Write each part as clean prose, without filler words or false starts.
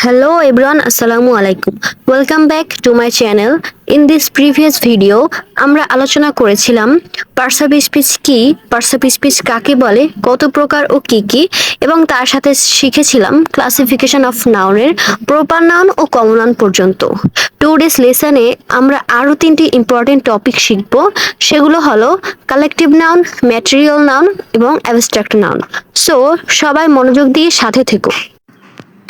Hello everyone, Assalamu alaikum. Welcome back to my channel. In this previous video, আমরা আলোচনা করেছিলাম perceive speech কি, perceive speech কাকে বলে, কত প্রকার ও কি কি, এবং তার সাথে শিখেছিলাম ক্লাসিফিকেশন অফ নাউনের প্রপার নাউন ও কমন নাউন পর্যন্ত। টুডেস লেসনে আমরা আরও তিনটি ইম্পর্টেন্ট টপিক শিখব। সেগুলো হলো কালেকটিভ নাউন, ম্যাটেরিয়াল নাউন এবং অ্যাবস্ট্রাক্ট নাউন। সো সবাই মনোযোগ দিয়ে সাথে থেকো।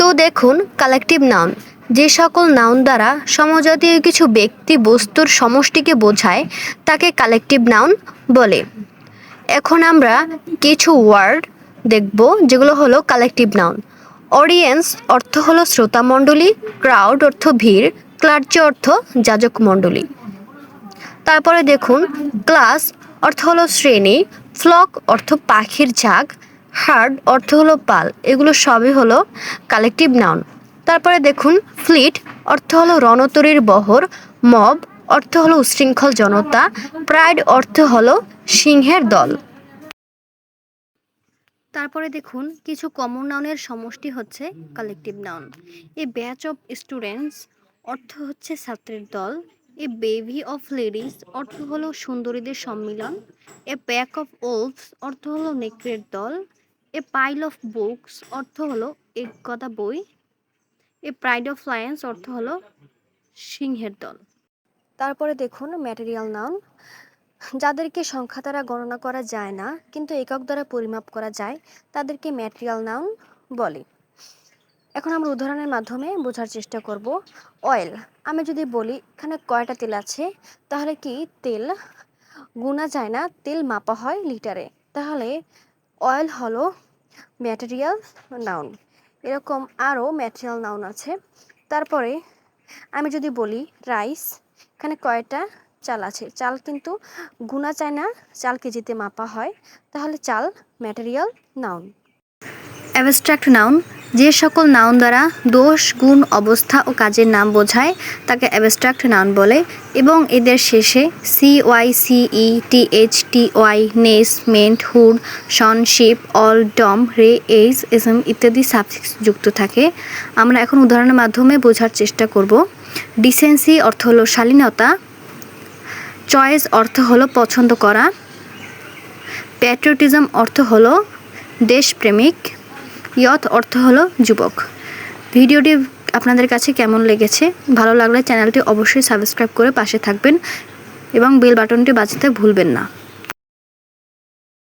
তো দেখুন, কালেকটিভ নাউন যে সকল নাউন দ্বারা সমজাতীয় কিছু ব্যক্তি বস্তুর সমষ্টিকে বোঝায় তাকে কালেকটিভ নাউন বলে। এখন আমরা কিছু ওয়ার্ড দেখব যেগুলো হলো কালেকটিভ নাউন। অডিয়েন্স অর্থ হলো শ্রোতামণ্ডলী, ক্রাউড অর্থ ভিড়, ক্লার্জি অর্থ যাজক মণ্ডলী। তারপরে দেখুন, ক্লাস অর্থ হলো শ্রেণী, ফ্লক অর্থ পাখির ঝাঁক, হার্ড অর্থ হলো পাল। এগুলো সবই হলো কালেকটিভ নাউন। তারপরে দেখুন, ফ্লিট অর্থ হলো রণতরীর বহর, মব অর্থ হলো উশৃঙ্খল জনতা, প্রাইড অর্থ হলো সিংহের দল। তারপরে দেখুন, কিছু কমন নাউনের সমষ্টি হচ্ছে collective noun. A batch of students অর্থ হচ্ছে ছাত্রের দল, এ বেভি অফ লেডিস অর্থ হলো সুন্দরীদের সম্মিলন, এ প্যাক অফ ওলভস অর্থ হলো নেকড়ের দল, এ পাইল অফ বুকস অর্থ হলো এক গদা বই, এ প্রাইড অফ লায়ন্স অর্থ হলো সিংহের দল। তারপরে দেখুন, ম্যাটেরিয়াল নাউন যাদেরকে সংখ্যা দ্বারা গণনা করা যায় না কিন্তু একক দ্বারা পরিমাপ করা যায় তাদেরকে ম্যাটেরিয়াল নাউন বলে। এখন আমরা উদাহরণের মাধ্যমে বোঝার চেষ্টা করব। অয়েল, আমি যদি বলি এখানে কয়টা তেল আছে, তাহলে কি তেল গুনা যায় না, তেল মাপা হয় লিটারে, তাহলে অয়েল হলো ম্যাটেরিয়াল নাউন। এরকম আরও ম্যাটেরিয়াল নাউন আছে। তারপরে আমি যদি বলি রাইস, এখানে কয়টা চাল আছে, চাল কিন্তু গুনা যায় না, চাল কেজিতে মাপা হয়, তাহলে চাল ম্যাটেরিয়াল নাউন। অ্যাবস্ট্রাক্ট নাউন যে সকল নাউন দ্বারা দোষ, গুণ, অবস্থা ও কাজের নাম বোঝায় তাকে অ্যাবস্ট্রাক্ট নাউন বলে এবং এদের শেষে CY, CE, TH, TY, ness, ment, hood, tion, ship, al, dom, রে, এইজ, এসএম ইত্যাদি সাবফিক্স যুক্ত থাকে। আমরা এখন উদাহরণের মাধ্যমে বোঝার চেষ্টা করব। ডিসেন্সি অর্থ হলো শালীনতা, চয়েস অর্থ হলো পছন্দ করা, প্যাট্রিয়টিজম অর্থ হলো দেশপ্রেমিক, ইয়থ অর্থ হলো যুবক। ভিডিওটি আপনাদের কাছে কেমন লেগেছে? ভালো লাগলে চ্যানেলটি অবশ্যই সাবস্ক্রাইব করে পাশে থাকবেন এবং বেল বাটনটি বাজাতে ভুলবেন না।